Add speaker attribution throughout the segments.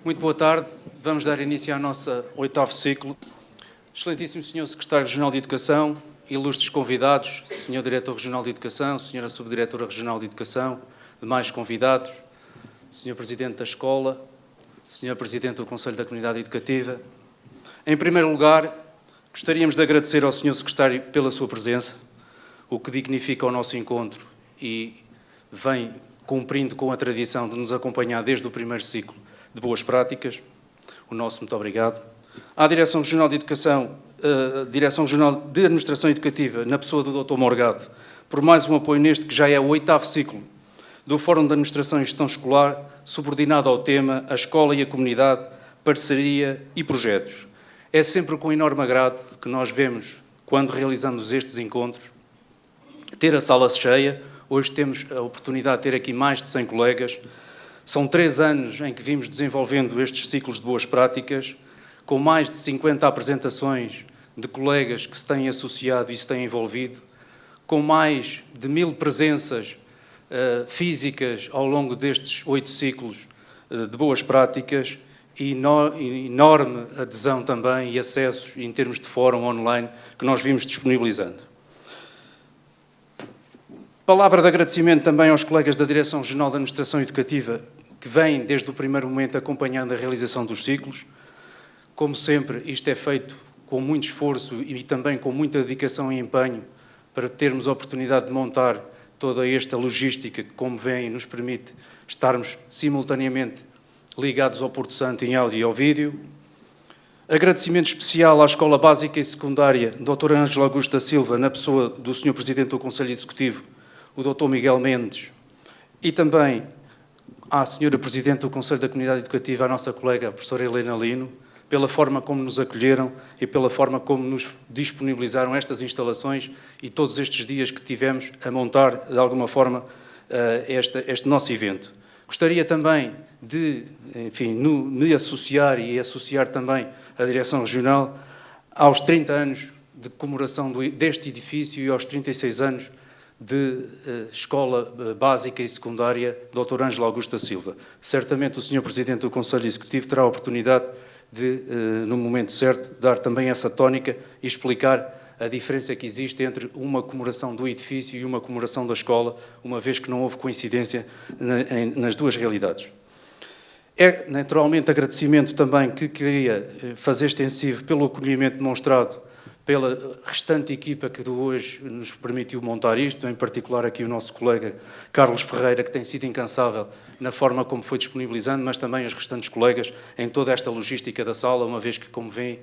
Speaker 1: Muito boa tarde. Vamos dar início ao nosso 8º ciclo. Excelentíssimo Sr. Secretário Regional de Educação, ilustres convidados, Sr. Diretor Regional de Educação, Sra. Subdiretora Regional de Educação, demais convidados, Sr. Presidente da Escola, Sr. Presidente do Conselho da Comunidade Educativa. Em primeiro lugar, gostaríamos de agradecer ao Sr. Secretário pela sua presença, o que dignifica o nosso encontro e vem cumprindo com a tradição de nos acompanhar desde o primeiro ciclo de boas práticas. O nosso muito obrigado. À Direção Regional de Educação, Direção Regional de Administração Educativa, na pessoa do Dr. Morgado, por mais um apoio neste que já é o 8º ciclo do Fórum de Administração e Gestão Escolar, subordinado ao tema A Escola e a Comunidade, Parceria e Projetos. É sempre com enorme agrado que nós vemos, quando realizamos estes encontros, ter a sala cheia. Hoje temos a oportunidade de ter aqui mais de 100 colegas. São 3 anos em que vimos desenvolvendo estes ciclos de boas práticas, com mais de 50 apresentações de colegas que se têm associado e se têm envolvido, com mais de 1000 presenças físicas ao longo destes 8 ciclos de boas práticas e enorme adesão também e acessos em termos de fórum online que nós vimos disponibilizando. Palavra de agradecimento também aos colegas da Direção Regional de Administração Educativa que vêm desde o primeiro momento acompanhando a realização dos ciclos. Como sempre, isto é feito com muito esforço e também com muita dedicação e empenho para termos a oportunidade de montar toda esta logística que, como veem, nos permite estarmos simultaneamente ligados ao Porto Santo em áudio e ao vídeo. Agradecimento especial à Escola Básica e Secundária Dr. Ângelo Augusto da Silva, na pessoa do Sr. Presidente do Conselho Executivo, o Dr. Miguel Mendes, e também à Sra. Presidente do Conselho da Comunidade Educativa, a nossa colega, a professora Helena Lino, pela forma como nos acolheram e pela forma como nos disponibilizaram estas instalações e todos estes dias que tivemos a montar, de alguma forma, este nosso evento. Gostaria também de, enfim, me associar e associar também a Direção Regional aos 30 anos de comemoração deste edifício e aos 36 anos de Escola Básica e Secundária Dr. Ângelo Augusto da Silva. Certamente o Sr. Presidente do Conselho Executivo terá a oportunidade de, no momento certo, dar também essa tónica e explicar a diferença que existe entre uma comemoração do edifício e uma comemoração da escola, uma vez que não houve coincidência nas duas realidades. É, naturalmente, agradecimento também que queria fazer extensivo pelo acolhimento demonstrado pela restante equipa que de hoje nos permitiu montar isto, em particular aqui o nosso colega Carlos Ferreira, que tem sido incansável na forma como foi disponibilizando, mas também os restantes colegas em toda esta logística da sala, uma vez que, como veem,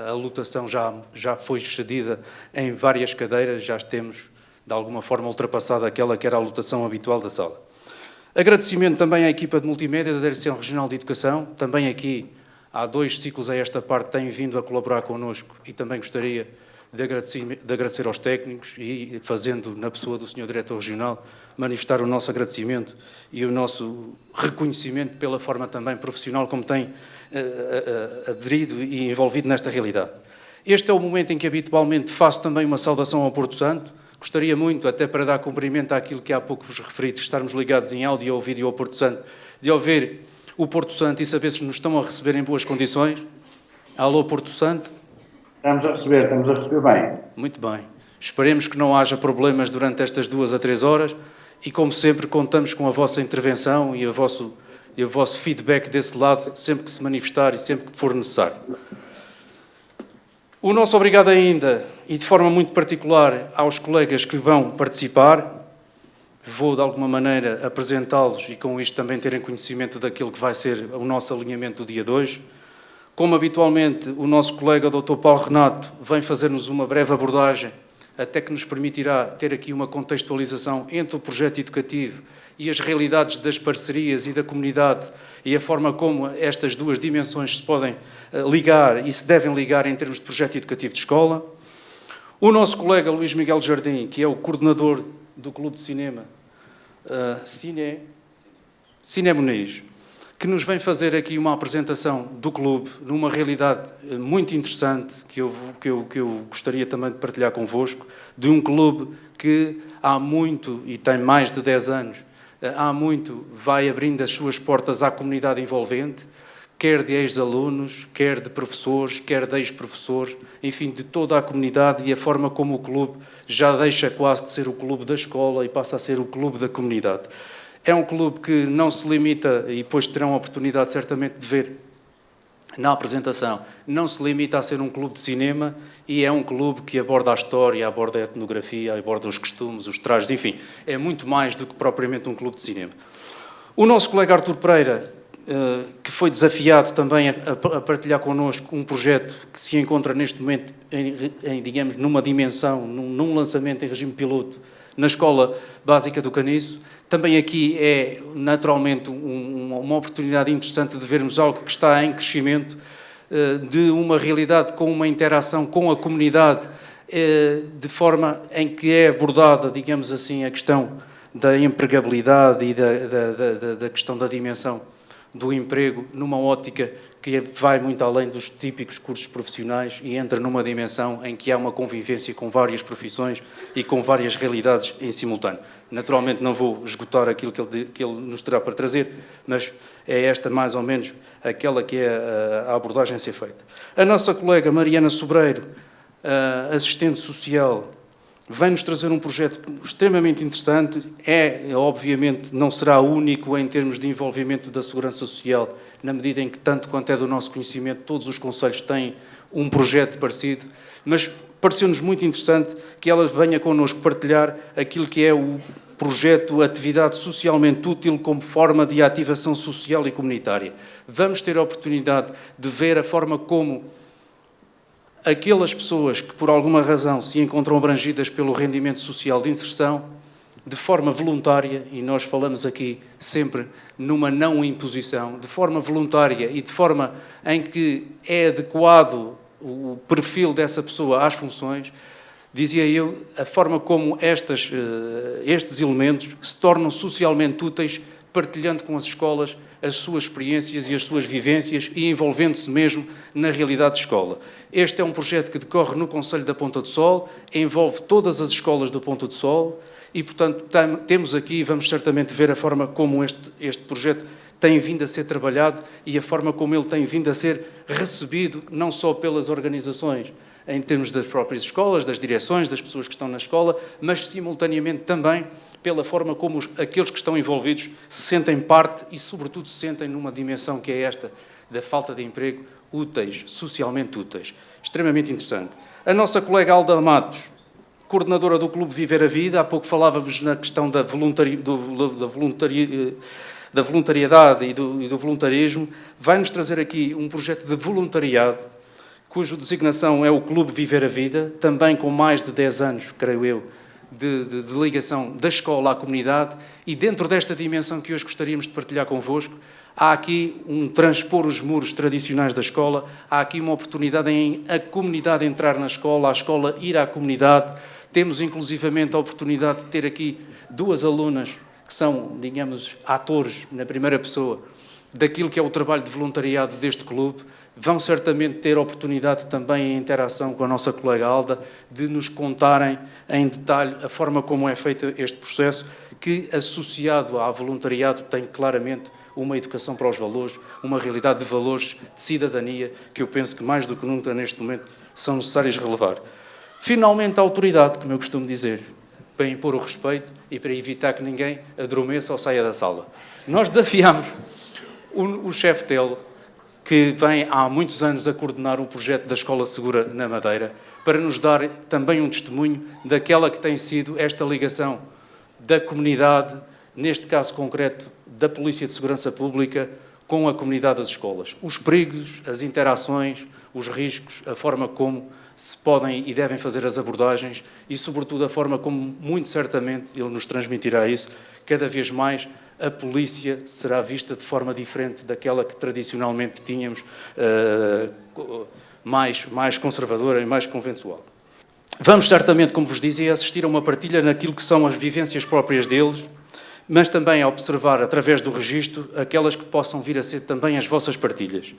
Speaker 1: a lotação já foi excedida em várias cadeiras, já temos, de alguma forma, ultrapassado aquela que era a lotação habitual da sala. Agradecimento também à equipa de multimédia da Direção Regional de Educação, também aqui há 2 ciclos a esta parte têm vindo a colaborar connosco e também gostaria de agradecer aos técnicos e, fazendo na pessoa do Sr. Diretor Regional, manifestar o nosso agradecimento e o nosso reconhecimento pela forma também profissional como tem aderido e envolvido nesta realidade. Este é o momento em que habitualmente faço também uma saudação ao Porto Santo. Gostaria muito, até para dar cumprimento àquilo que há pouco vos referi, de estarmos ligados em áudio ou vídeo ao Porto Santo, de ouvir o Porto Santo e saber se nos estão a receber em boas condições. Alô, Porto Santo?
Speaker 2: Estamos a receber bem.
Speaker 1: Muito bem. Esperemos que não haja problemas durante estas 2 a 3 horas e, como sempre, contamos com a vossa intervenção e o vosso feedback desse lado, sempre que se manifestar e sempre que for necessário. O nosso obrigado ainda, e de forma muito particular, aos colegas que vão participar. Vou, de alguma maneira, apresentá-los e, com isto, também terem conhecimento daquilo que vai ser o nosso alinhamento do dia de hoje. Como, habitualmente, o nosso colega Dr. Paulo Renato vem fazer-nos uma breve abordagem, até que nos permitirá ter aqui uma contextualização entre o projeto educativo e as realidades das parcerias e da comunidade e a forma como estas 2 dimensões se podem ligar e se devem ligar em termos de projeto educativo de escola. O nosso colega Luís Miguel Jardim, que é o coordenador do Clube de Cinema Cine Muniz, que nos vem fazer aqui uma apresentação do clube, numa realidade muito interessante, que eu gostaria também de partilhar convosco, de um clube que há muito, e tem mais de 10 anos, há muito vai abrindo as suas portas à comunidade envolvente, quer de ex-alunos, quer de professores, quer de ex-professores, enfim, de toda a comunidade, e a forma como o clube já deixa quase de ser o clube da escola e passa a ser o clube da comunidade. É um clube que não se limita, e depois terão a oportunidade certamente de ver na apresentação, não se limita a ser um clube de cinema, e é um clube que aborda a história, aborda a etnografia, aborda os costumes, os trajes, enfim, é muito mais do que propriamente um clube de cinema. O nosso colega Artur Pereira, que foi desafiado também a partilhar connosco um projeto que se encontra neste momento, digamos, numa dimensão, num lançamento em regime piloto, na Escola Básica do Caniço. Também aqui é, naturalmente, uma oportunidade interessante de vermos algo que está em crescimento, de uma realidade com uma interação com a comunidade, de forma em que é abordada, digamos assim, a questão da empregabilidade e da questão da dimensão do emprego, numa ótica que vai muito além dos típicos cursos profissionais e entra numa dimensão em que há uma convivência com várias profissões e com várias realidades em simultâneo. Naturalmente não vou esgotar aquilo que ele nos terá para trazer, mas é esta mais ou menos aquela que é a abordagem a ser feita. A nossa colega Mariana Sobreiro, assistente social, vai-nos trazer um projeto extremamente interessante. Obviamente, não será único em termos de envolvimento da segurança social, na medida em que, tanto quanto é do nosso conhecimento, todos os concelhos têm um projeto parecido, mas pareceu-nos muito interessante que ela venha connosco partilhar aquilo que é o projeto Atividade Socialmente Útil como forma de ativação social e comunitária. Vamos ter a oportunidade de ver a forma como aquelas pessoas que, por alguma razão, se encontram abrangidas pelo rendimento social de inserção, de forma voluntária, e nós falamos aqui sempre numa não imposição, de forma voluntária e de forma em que é adequado o perfil dessa pessoa às funções, dizia eu, a forma como estes elementos se tornam socialmente úteis, partilhando com as escolas as suas experiências e as suas vivências e envolvendo-se mesmo na realidade de escola. Este é um projeto que decorre no Concelho da Ponta do Sol, envolve todas as escolas do Ponta do Sol e, portanto, temos aqui, vamos certamente ver a forma como este projeto tem vindo a ser trabalhado e a forma como ele tem vindo a ser recebido, não só pelas organizações, em termos das próprias escolas, das direções, das pessoas que estão na escola, mas simultaneamente também pela forma como aqueles que estão envolvidos se sentem parte e, sobretudo, se sentem numa dimensão que é esta da falta de emprego, úteis, socialmente úteis. Extremamente interessante. A nossa colega Alda Matos, coordenadora do Clube Viver a Vida, há pouco falávamos na questão da voluntariedade e do voluntarismo, vai-nos trazer aqui um projeto de voluntariado, cuja designação é o Clube Viver a Vida, também com mais de 10 anos, creio eu, de ligação da escola à comunidade, e dentro desta dimensão que hoje gostaríamos de partilhar convosco, há aqui um transpor os muros tradicionais da escola, há aqui uma oportunidade em a comunidade entrar na escola, a escola ir à comunidade. Temos inclusivamente a oportunidade de ter aqui duas alunas que são, digamos, atores na primeira pessoa daquilo que é o trabalho de voluntariado deste clube. Vão certamente ter a oportunidade também em interação com a nossa colega Alda de nos contarem em detalhe a forma como é feito este processo, que associado ao voluntariado tem claramente uma educação para os valores, uma realidade de valores de cidadania que eu penso que mais do que nunca neste momento são necessários relevar. Finalmente a autoridade, como eu costumo dizer, para impor o respeito e para evitar que ninguém adormeça ou saia da sala. Nós desafiamos o chefe dele, que vem há muitos anos a coordenar o projeto da Escola Segura na Madeira, para nos dar também um testemunho daquela que tem sido esta ligação da comunidade, neste caso concreto da Polícia de Segurança Pública, com a comunidade das escolas. Os perigos, as interações, os riscos, a forma como se podem e devem fazer as abordagens e, sobretudo, a forma como, muito certamente, ele nos transmitirá isso, cada vez mais a polícia será vista de forma diferente daquela que tradicionalmente tínhamos, mais conservadora e mais convencional. Vamos certamente, como vos dizia, assistir a uma partilha naquilo que são as vivências próprias deles, mas também a observar, através do registro, aquelas que possam vir a ser também as vossas partilhas.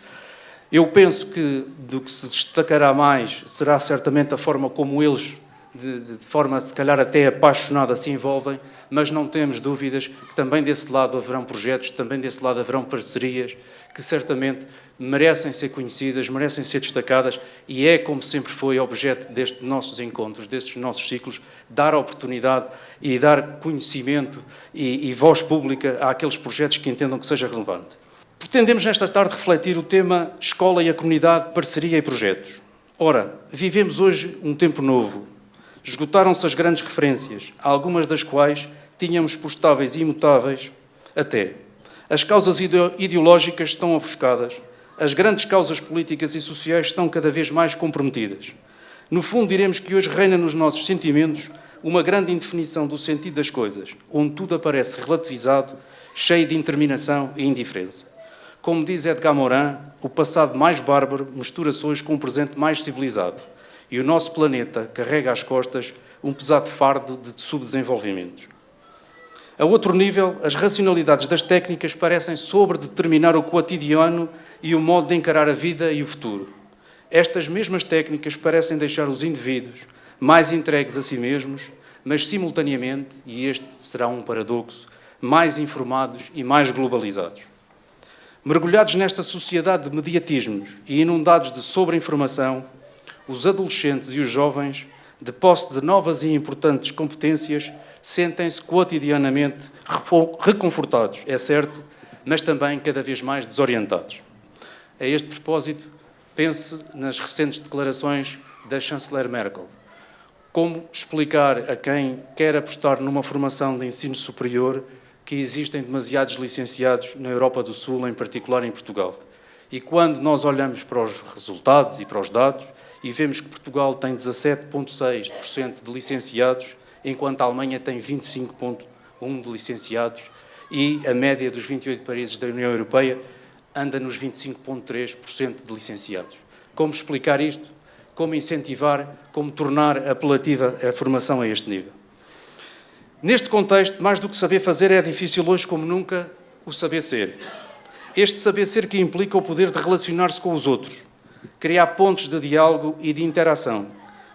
Speaker 1: Eu penso que do que se destacará mais será certamente a forma como eles de forma, se calhar, até apaixonada se envolvem, mas não temos dúvidas que também desse lado haverão projetos, também desse lado haverão parcerias que certamente merecem ser conhecidas, merecem ser destacadas e é, como sempre foi, objeto destes nossos encontros, destes nossos ciclos, dar oportunidade e dar conhecimento e voz pública àqueles projetos que entendam que seja relevante. Pretendemos nesta tarde refletir o tema Escola e a Comunidade, Parceria e Projetos. Ora, vivemos hoje um tempo novo. Esgotaram-se as grandes referências, algumas das quais tínhamos postáveis e imutáveis até. As causas ideológicas estão ofuscadas, as grandes causas políticas e sociais estão cada vez mais comprometidas. No fundo, diremos que hoje reina nos nossos sentimentos uma grande indefinição do sentido das coisas, onde tudo aparece relativizado, cheio de interminação e indiferença. Como diz Edgar Morin, o passado mais bárbaro mistura-se hoje com um presente mais civilizado e o nosso planeta carrega às costas um pesado fardo de subdesenvolvimentos. A outro nível, as racionalidades das técnicas parecem sobredeterminar o cotidiano e o modo de encarar a vida e o futuro. Estas mesmas técnicas parecem deixar os indivíduos mais entregues a si mesmos, mas simultaneamente, e este será um paradoxo, mais informados e mais globalizados. Mergulhados nesta sociedade de mediatismos e inundados de sobreinformação, os adolescentes e os jovens, de posse de novas e importantes competências, sentem-se cotidianamente reconfortados, é certo, mas também cada vez mais desorientados. A este propósito, pense nas recentes declarações da chanceler Merkel. Como explicar a quem quer apostar numa formação de ensino superior que existem demasiados licenciados na Europa do Sul, em particular em Portugal? E quando nós olhamos para os resultados e para os dados e vemos que Portugal tem 17,6% de licenciados, enquanto a Alemanha tem 25,1% de licenciados e a média dos 28 países da União Europeia anda nos 25,3% de licenciados. Como explicar isto? Como incentivar, como tornar apelativa a formação a este nível? Neste contexto, mais do que saber fazer, é difícil hoje como nunca o saber ser. Este saber ser que implica o poder de relacionar-se com os outros, criar pontos de diálogo e de interação,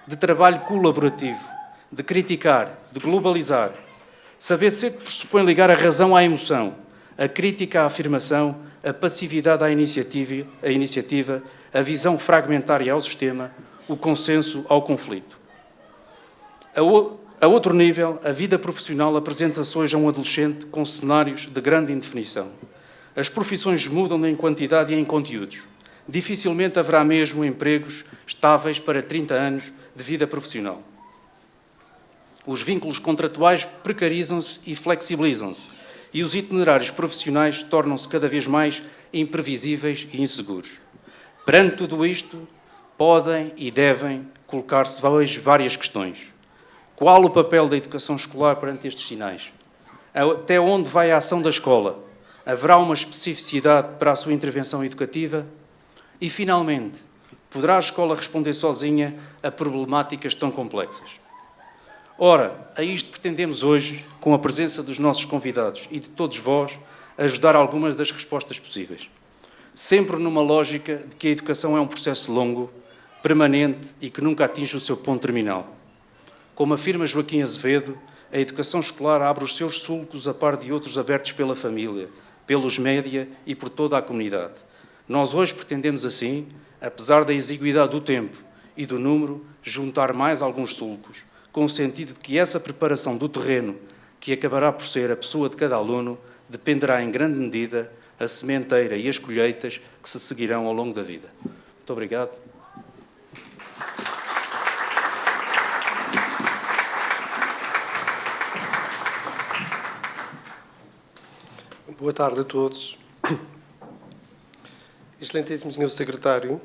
Speaker 1: de trabalho colaborativo, de criticar, de globalizar. Saber ser que pressupõe ligar a razão à emoção, a crítica à afirmação, a passividade à iniciativa, a visão fragmentária ao sistema, o consenso ao conflito. A outro nível, a vida profissional apresenta-se hoje a um adolescente com cenários de grande indefinição. As profissões mudam em quantidade e em conteúdos. Dificilmente haverá mesmo empregos estáveis para 30 anos de vida profissional. Os vínculos contratuais precarizam-se e flexibilizam-se, e os itinerários profissionais tornam-se cada vez mais imprevisíveis e inseguros. Perante tudo isto, podem e devem colocar-se hoje várias questões. Qual o papel da educação escolar perante estes sinais? Até onde vai a ação da escola? Haverá uma especificidade para a sua intervenção educativa? E, finalmente, poderá a escola responder sozinha a problemáticas tão complexas? Ora, a isto pretendemos hoje, com a presença dos nossos convidados e de todos vós, ajudar algumas das respostas possíveis. Sempre numa lógica de que a educação é um processo longo, permanente e que nunca atinge o seu ponto terminal. Como afirma Joaquim Azevedo, a educação escolar abre os seus sulcos a par de outros abertos pela família, pelos média e por toda a comunidade. Nós hoje pretendemos assim, apesar da exiguidade do tempo e do número, juntar mais alguns sulcos, com o sentido de que essa preparação do terreno, que acabará por ser a pessoa de cada aluno, dependerá em grande medida a sementeira e as colheitas que se seguirão ao longo da vida. Muito obrigado.
Speaker 3: Boa tarde a todos. Excelentíssimo Sr. Secretário,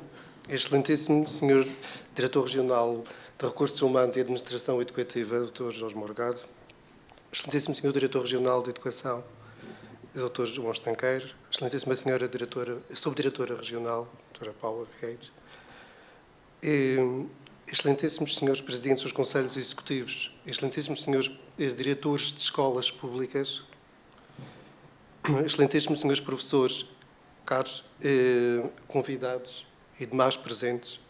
Speaker 3: Excelentíssimo Sr. Diretor Regional de Recursos Humanos e Administração Educativa, Dr. Jorge Morgado, Excelentíssimo Sr. Diretor Regional de Educação, Dr. João Estanqueiro, Excelentíssima Sra. Subdiretora Regional, Dra. Paula Figueiredo, Excelentíssimos Srs. Presidentes dos Conselhos Executivos, Excelentíssimos Srs. Diretores de Escolas Públicas, Excelentíssimos Srs. Professores, caros convidados e demais presentes,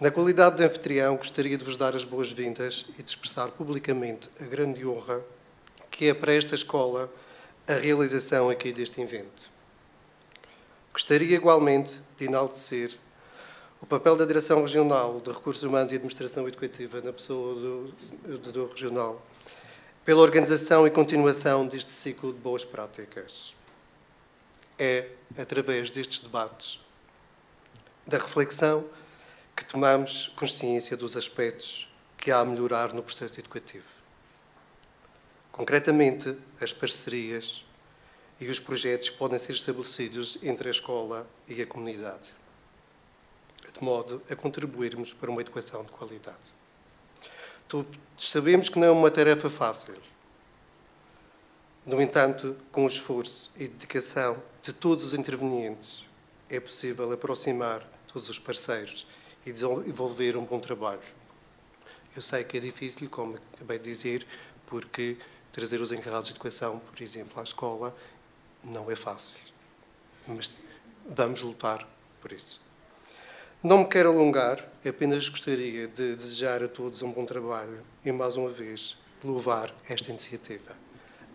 Speaker 3: Na qualidade de anfitrião, gostaria de vos dar as boas-vindas e de expressar publicamente a grande honra que é para esta escola a realização aqui deste evento. Gostaria igualmente de enaltecer o papel da Direção Regional de Recursos Humanos e Administração Educativa, na pessoa do Diretor Regional, pela organização e continuação deste ciclo de boas práticas. É através destes debates, da reflexão, que tomamos consciência dos aspectos que há a melhorar no processo educativo. Concretamente, as parcerias e os projetos que podem ser estabelecidos entre a escola e a comunidade, de modo a contribuirmos para uma educação de qualidade. Todos sabemos que não é uma tarefa fácil. No entanto, com o esforço e dedicação de todos os intervenientes, é possível aproximar todos os parceiros e desenvolver um bom trabalho. Eu sei que é difícil, como acabei de dizer, porque trazer os encarregados de educação, por exemplo, à escola, não é fácil. Mas vamos lutar por isso. Não me quero alongar, apenas gostaria de desejar a todos um bom trabalho e, mais uma vez, louvar esta iniciativa.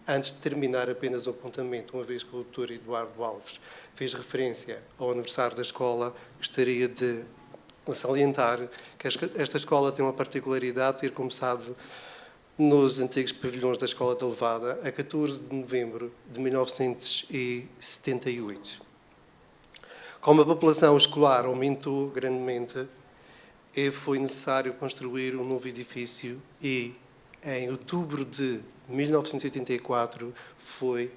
Speaker 3: Antes de terminar, apenas um apontamento, uma vez que o Dr. Eduardo Alves fez referência ao aniversário da escola, gostaria de salientar que esta escola tem uma particularidade de ter começado nos antigos pavilhões da Escola da Levada, a 14 de novembro de 1978. Como a população escolar aumentou grandemente, foi necessário construir um novo edifício e, em outubro de 1984, foi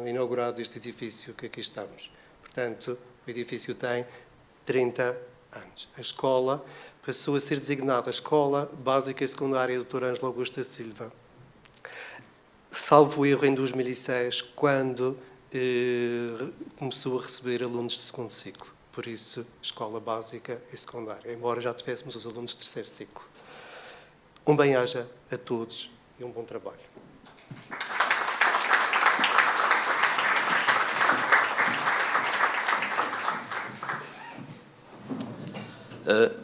Speaker 3: inaugurado este edifício que aqui estamos. Portanto, o edifício tem 30 anos. A escola passou a ser designada Escola Básica e Secundária Dr. Ângelo Augusto da Silva, salvo erro em 2006, quando começou a receber alunos de segundo ciclo. Por isso, Escola Básica e Secundária, embora já tivéssemos os alunos de terceiro ciclo. Um bem-aja a todos e um bom trabalho.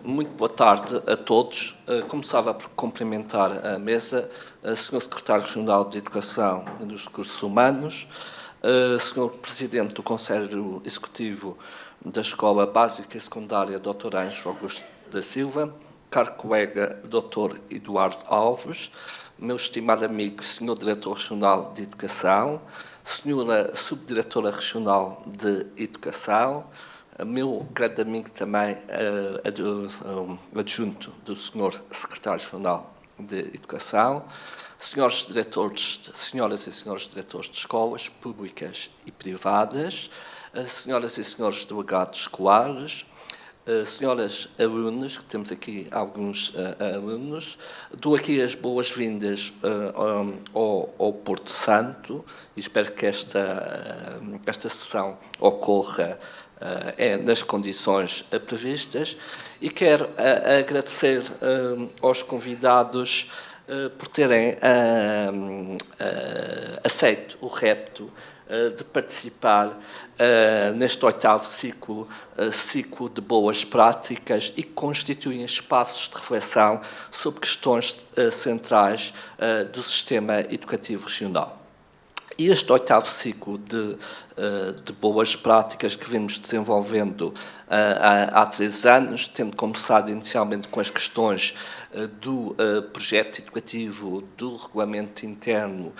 Speaker 4: Muito boa tarde a todos. Começava por cumprimentar a mesa, Sr. Secretário Regional de Educação e dos Recursos Humanos, Sr. Presidente do Conselho Executivo da Escola Básica e Secundária, Dr. Ângelo Augusto da Silva, caro colega Dr. Eduardo Alves, meu estimado amigo Sr. Diretor Regional de Educação, Sra. Subdiretora Regional de Educação, meu grande amigo também, adjunto do Sr. Secretário-Geral de Educação, senhoras e senhores diretores de escolas públicas e privadas, senhoras e senhores delegados escolares, senhoras alunas, que temos aqui alguns alunos, dou aqui as boas-vindas ao Porto Santo e espero que esta sessão ocorra nas condições previstas e quero agradecer aos convidados por terem aceito o repto de participar neste 8º ciclo de boas práticas e que constituem espaços de reflexão sobre questões centrais do sistema educativo regional. E este 8º ciclo de boas práticas que vimos desenvolvendo há 3 anos, tendo começado inicialmente com as questões do projeto educativo, do regulamento interno,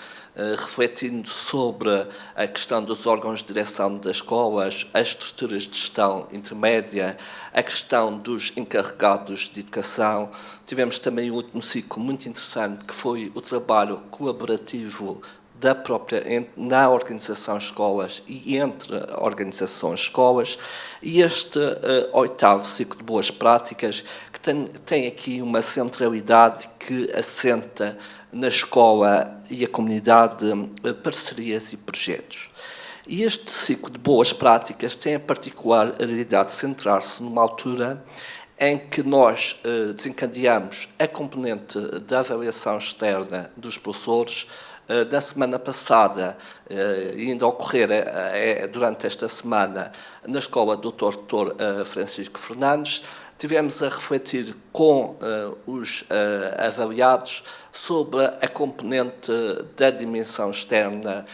Speaker 4: refletindo sobre a questão dos órgãos de direção das escolas, as estruturas de gestão intermédia, a questão dos encarregados de educação. Tivemos também um último ciclo muito interessante, que foi o trabalho colaborativo na organização escolas e entre organizações escolas, e este 8º ciclo de boas práticas que tem aqui uma centralidade que assenta na escola e a comunidade, parcerias e projetos. E este ciclo de boas práticas tem a particularidade de centrar-se numa altura em que nós desencadeamos a componente da avaliação externa dos professores. Da semana passada, ainda a ocorrer durante esta semana, na escola do Dr. Francisco Fernandes, tivemos a refletir com os avaliados sobre a componente da dimensão externa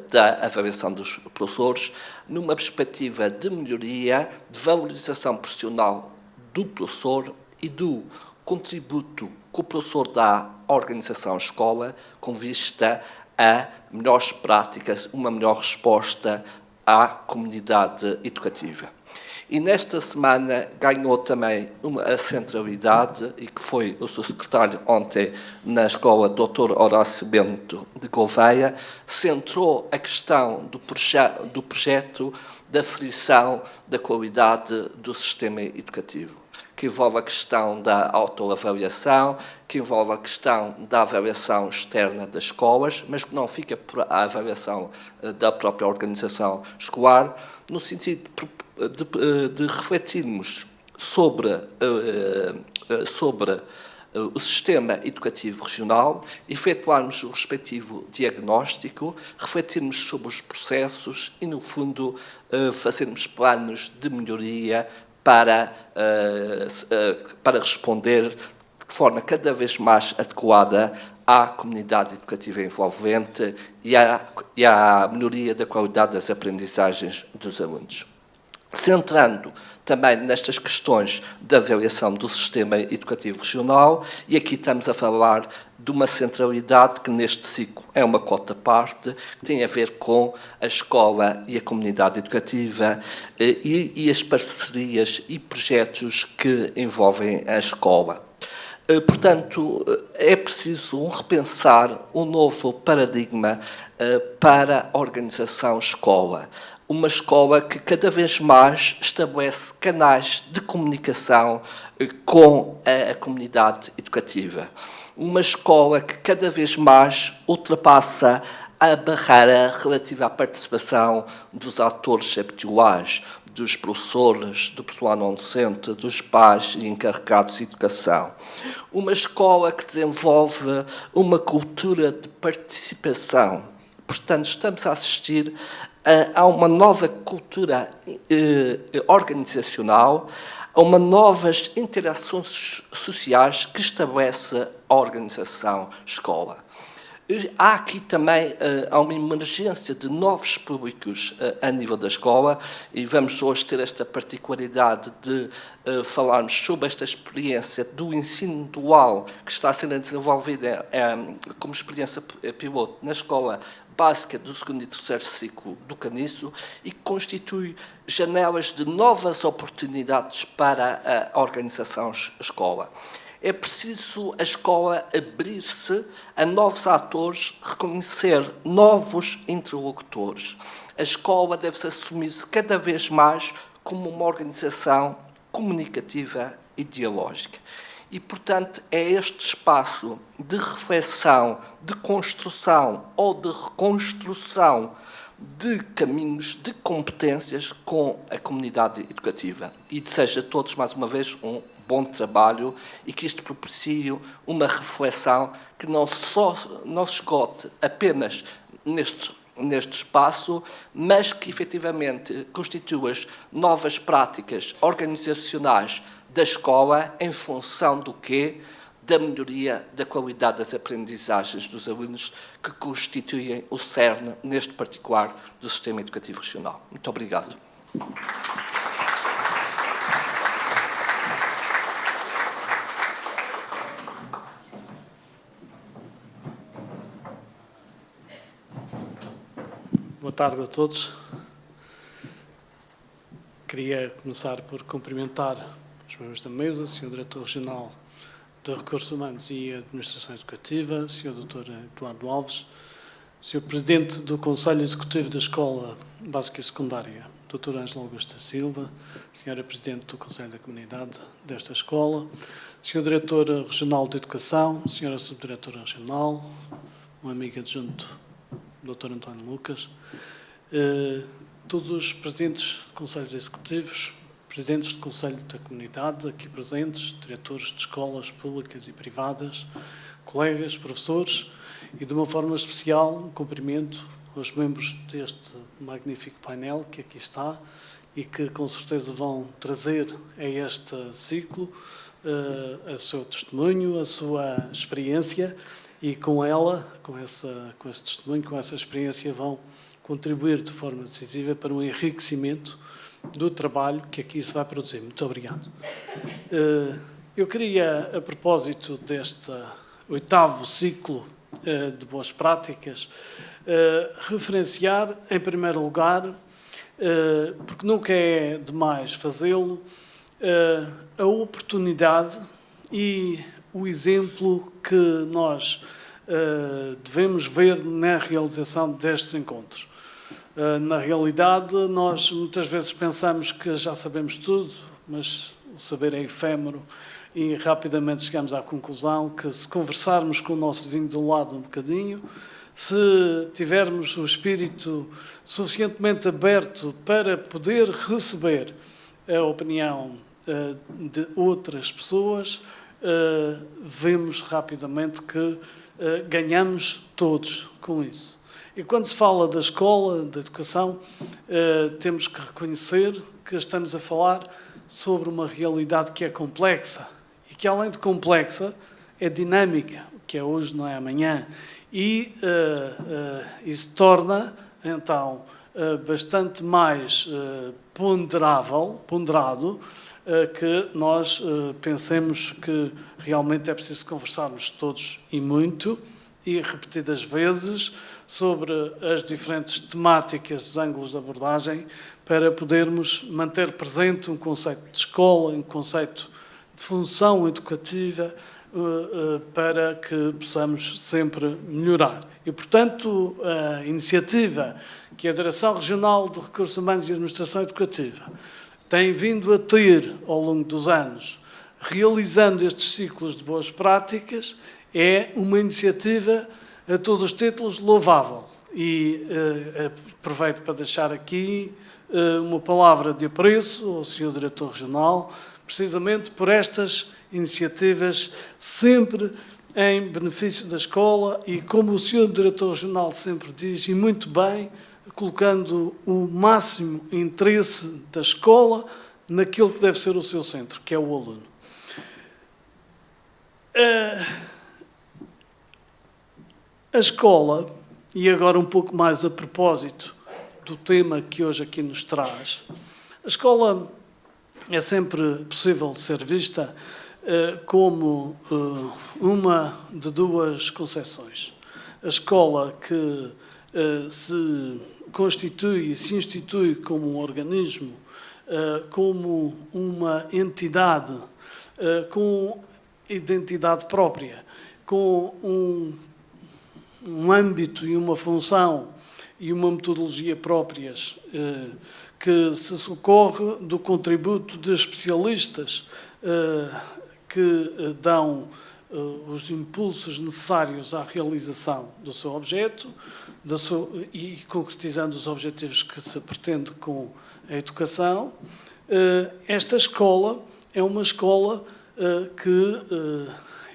Speaker 4: da avaliação dos professores, numa perspectiva de melhoria, de valorização profissional do professor e do contributo que o professor dá à organização escola, com vista a melhores práticas, uma melhor resposta à comunidade educativa. E nesta semana ganhou também a centralidade, e que foi o seu secretário ontem na escola, Dr. Horácio Bento de Gouveia, centrou a questão do projeto da aferição da qualidade do sistema educativo, que envolve a questão da autoavaliação, que envolve a questão da avaliação externa das escolas, mas que não fica por a avaliação da própria organização escolar, no sentido de refletirmos sobre o sistema educativo regional, efetuarmos o respectivo diagnóstico, refletirmos sobre os processos e, no fundo, fazermos planos de melhoria para responder de forma cada vez mais adequada à comunidade educativa envolvente e à melhoria da qualidade das aprendizagens dos alunos. Centrando também nestas questões da avaliação do sistema educativo regional, e aqui estamos a falar de uma centralidade que neste ciclo é uma cota à parte, que tem a ver com a escola e a comunidade educativa e as parcerias e projetos que envolvem a escola. Portanto, é preciso repensar um novo paradigma para a organização escola. Uma escola que cada vez mais estabelece canais de comunicação com a comunidade educativa. Uma escola que cada vez mais ultrapassa a barreira relativa à participação dos atores habituais, dos professores, do pessoal não docente, dos pais e encarregados de educação. Uma escola que desenvolve uma cultura de participação. Portanto, estamos a assistir a uma nova cultura organizacional, a uma novas interações sociais que estabelece a organização escola. Há aqui também uma emergência de novos públicos a nível da escola, e vamos hoje ter esta particularidade de falarmos sobre esta experiência do ensino dual que está sendo desenvolvida como experiência piloto na escola básica do segundo e terceiro ciclo do Caniço, e que constitui janelas de novas oportunidades para a organização escola. É preciso a escola abrir-se a novos atores, reconhecer novos interlocutores. A escola deve-se assumir-se cada vez mais como uma organização comunicativa e dialógica. E, portanto, é este espaço de reflexão, de construção ou de reconstrução de caminhos, de competências com a comunidade educativa. E desejo a todos, mais uma vez, um bom trabalho e que isto propicie uma reflexão que não se esgote apenas neste espaço, mas que efetivamente constitua as novas práticas organizacionais da escola em função do quê? Da melhoria da qualidade das aprendizagens dos alunos, que constituem o cerne, neste particular, do sistema educativo regional. Muito obrigado.
Speaker 5: Boa tarde a todos. Queria começar por cumprimentar os membros da mesa, o Sr. Diretor Regional de Recursos Humanos e Administração Educativa, o Sr. Dr. Eduardo Alves, o Sr. Presidente do Conselho Executivo da Escola Básica e Secundária, Dr. Ângelo Augusto da Silva, Sra. Presidente do Conselho da Comunidade desta escola, Sr. Diretor Regional de Educação, Sra. Subdiretora Regional, um amigo adjunto, Dr. António Lucas, todos os presidentes de conselhos executivos, presidentes de Conselho da Comunidade aqui presentes, diretores de escolas públicas e privadas, colegas, professores, e de uma forma especial um cumprimento aos membros deste magnífico painel que aqui está e que com certeza vão trazer a este ciclo o seu testemunho, a sua experiência, e com ela, com esse testemunho, com essa experiência, vão contribuir de forma decisiva para um enriquecimento do trabalho que aqui se vai produzir. Muito obrigado. Eu queria, a propósito deste 8º ciclo de boas práticas, referenciar, em primeiro lugar, porque nunca é demais fazê-lo, a oportunidade e o exemplo que nós devemos ver na realização destes encontros. Na realidade, nós muitas vezes pensamos que já sabemos tudo, mas o saber é efêmero e rapidamente chegamos à conclusão que, se conversarmos com o nosso vizinho do lado um bocadinho, se tivermos o espírito suficientemente aberto para poder receber a opinião de outras pessoas, vemos rapidamente que ganhamos todos com isso. E quando se fala da escola, da educação, temos que reconhecer que estamos a falar sobre uma realidade que é complexa e que, além de complexa, é dinâmica, o que é hoje não é amanhã, e isso torna, então, bastante mais ponderado que nós pensemos que realmente é preciso conversarmos todos e muito e repetidas vezes sobre as diferentes temáticas, os ângulos de abordagem, para podermos manter presente um conceito de escola, um conceito de função educativa, para que possamos sempre melhorar. E, portanto, a iniciativa que a Direção Regional de Recursos Humanos e Administração Educativa tem vindo a ter ao longo dos anos, realizando estes ciclos de boas práticas, é uma iniciativa, a todos os títulos, louvável. E aproveito para deixar aqui uma palavra de apreço ao Sr. Diretor Regional, precisamente por estas iniciativas sempre em benefício da escola e, como o Sr. Diretor Regional sempre diz, e muito bem, colocando o máximo interesse da escola naquilo que deve ser o seu centro, que é o aluno. A escola, e agora um pouco mais a propósito do tema que hoje aqui nos traz, a escola é sempre possível de ser vista como uma de duas concepções. A escola que se constitui e se institui como um organismo, como uma entidade com identidade própria, com um âmbito e uma função e uma metodologia próprias, que se socorre do contributo de especialistas que dão os impulsos necessários à realização do seu objeto e concretizando os objetivos que se pretende com a educação. Esta escola é uma escola que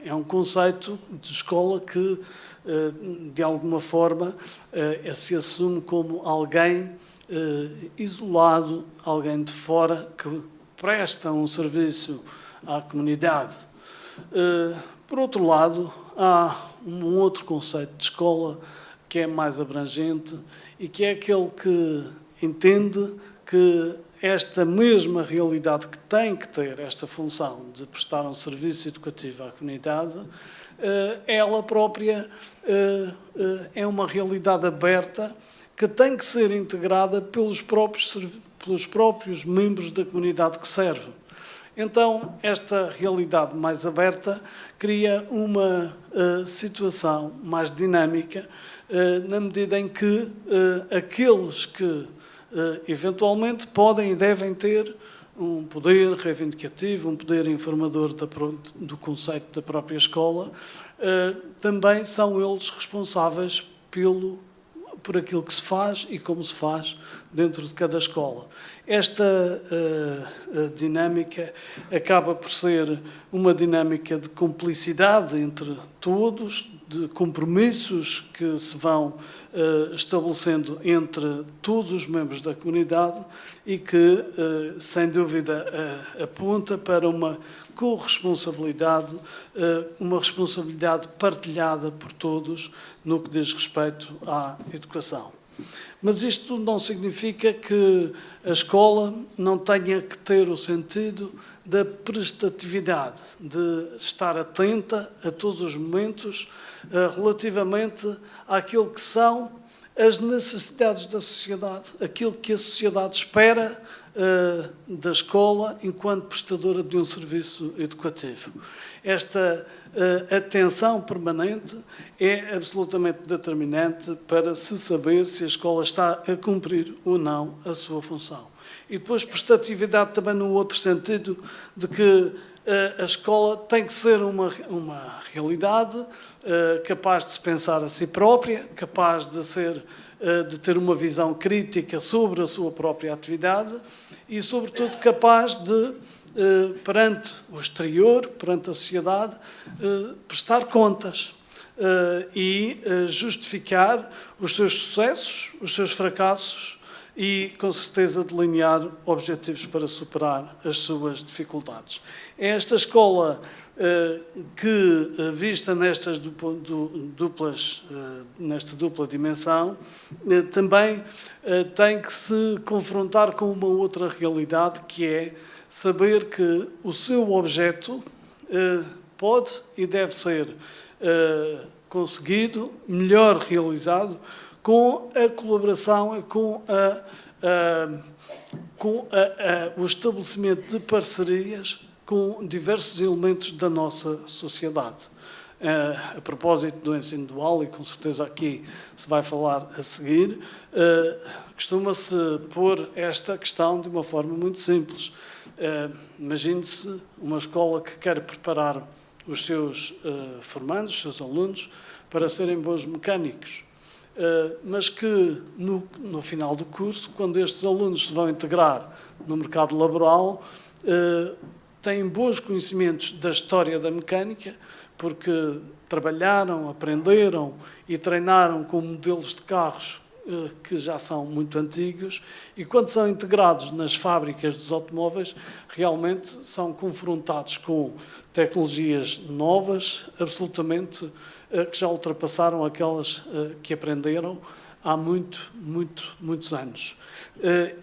Speaker 5: é um conceito de escola que, de alguma forma, se assume como alguém isolado, alguém de fora que presta um serviço à comunidade. Por outro lado, há um outro conceito de escola que é mais abrangente e que é aquele que entende que esta mesma realidade que tem que ter esta função de prestar um serviço educativo à comunidade, ela própria é uma realidade aberta que tem que ser integrada pelos próprios membros da comunidade que serve. Então, esta realidade mais aberta cria uma situação mais dinâmica, na medida em que aqueles que eventualmente podem e devem ter um poder reivindicativo, um poder informador do conceito da própria escola, também são eles responsáveis por aquilo que se faz e como se faz dentro de cada escola. Esta dinâmica acaba por ser uma dinâmica de cumplicidade entre todos, de compromissos que se vão estabelecendo entre todos os membros da comunidade e que, sem dúvida, aponta para uma corresponsabilidade, uma responsabilidade partilhada por todos no que diz respeito à educação. Mas isto não significa que a escola não tenha que ter o sentido da prestatividade, de estar atenta a todos os momentos relativamente àquilo que são as necessidades da sociedade, aquilo que a sociedade espera da escola enquanto prestadora de um serviço educativo. Esta atenção permanente é absolutamente determinante para se saber se a escola está a cumprir ou não a sua função. E depois prestatividade também no outro sentido de que a escola tem que ser uma realidade capaz de se pensar a si própria, capaz de ter uma visão crítica sobre a sua própria atividade e, sobretudo, capaz de, perante o exterior, perante a sociedade, prestar contas e justificar os seus sucessos, os seus fracassos e, com certeza, delinear objetivos para superar as suas dificuldades. É esta escola que, vista nesta dupla dimensão, também tem que se confrontar com uma outra realidade, que é saber que o seu objeto pode e deve ser conseguido, melhor realizado, com a colaboração e com o estabelecimento de parcerias com diversos elementos da nossa sociedade. A propósito do ensino dual, e com certeza aqui se vai falar a seguir, costuma-se pôr esta questão de uma forma muito simples. Imagine-se uma escola que quer preparar os seus formandos, os seus alunos, para serem bons mecânicos, mas que no final do curso, quando estes alunos se vão integrar no mercado laboral, têm bons conhecimentos da história da mecânica, porque trabalharam, aprenderam e treinaram com modelos de carros que já são muito antigos, e quando são integrados nas fábricas dos automóveis, realmente são confrontados com tecnologias novas, absolutamente, que já ultrapassaram aquelas que aprenderam há muitos anos.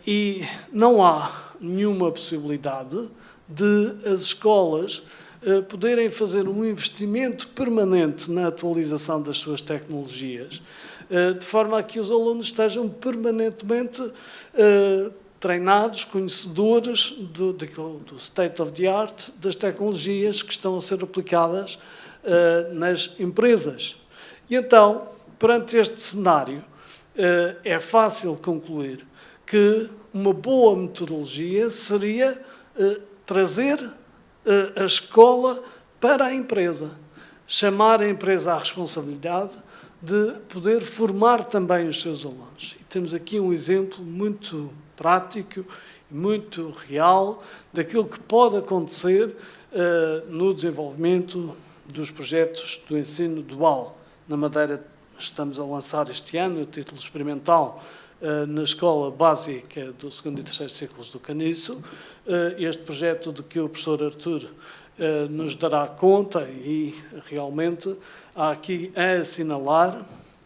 Speaker 5: E não há nenhuma possibilidade de as escolas poderem fazer um investimento permanente na atualização das suas tecnologias, de forma a que os alunos estejam permanentemente treinados, conhecedores do state of the art, das tecnologias que estão a ser aplicadas nas empresas. E então, perante este cenário, é fácil concluir que uma boa metodologia seria trazer a escola para a empresa, chamar a empresa à responsabilidade de poder formar também os seus alunos. E temos aqui um exemplo muito prático, muito real, daquilo que pode acontecer no desenvolvimento dos projetos do ensino dual. Na Madeira estamos a lançar este ano o título experimental na Escola Básica do 2º e 3º ciclos do Caniço. Este projeto de que o professor Artur nos dará conta e realmente há aqui a assinalar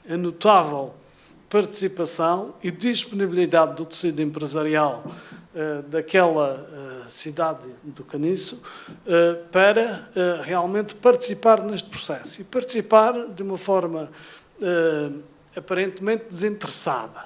Speaker 5: a notável participação e disponibilidade do tecido empresarial daquela cidade do Caniço para realmente participar neste processo e participar de uma forma aparentemente desinteressada,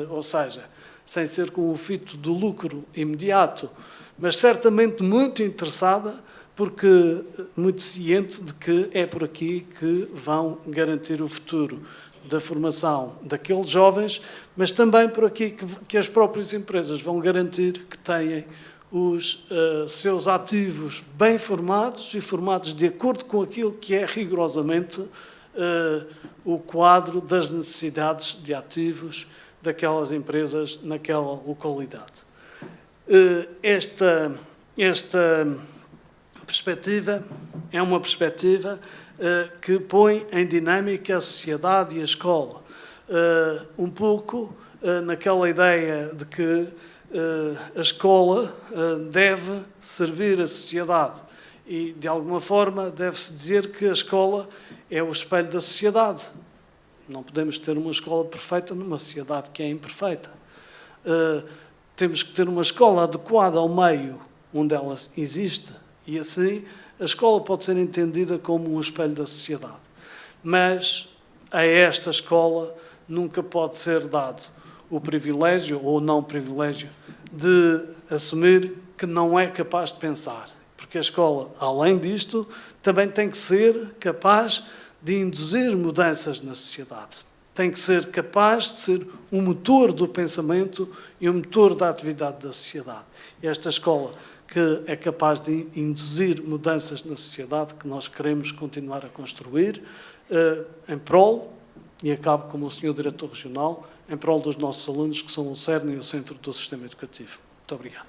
Speaker 5: ou seja, sem ser com o fito do lucro imediato, mas certamente muito interessada, porque muito ciente de que é por aqui que vão garantir o futuro da formação daqueles jovens, mas também por aqui que as próprias empresas vão garantir que têm os seus ativos bem formados e formados de acordo com aquilo que é rigorosamente o quadro das necessidades de ativos daquelas empresas naquela localidade. Esta perspectiva é uma perspectiva que põe em dinâmica a sociedade e a escola, um pouco naquela ideia de que a escola deve servir a sociedade e, de alguma forma, deve-se dizer que a escola é o espelho da sociedade. Não podemos ter uma escola perfeita numa sociedade que é imperfeita. Temos que ter uma escola adequada ao meio onde ela existe e, assim, a escola pode ser entendida como um espelho da sociedade. Mas a esta escola nunca pode ser dado o privilégio ou não privilégio de assumir que não é capaz de pensar. Porque a escola, além disto, também tem que ser capaz de induzir mudanças na sociedade. Tem que ser capaz de ser um motor do pensamento e um motor da atividade da sociedade. E esta escola que é capaz de induzir mudanças na sociedade que nós queremos continuar a construir em prol, e acabo como o Sr. Diretor Regional, em prol dos nossos alunos que são o cerne e o centro do sistema educativo. Muito obrigado.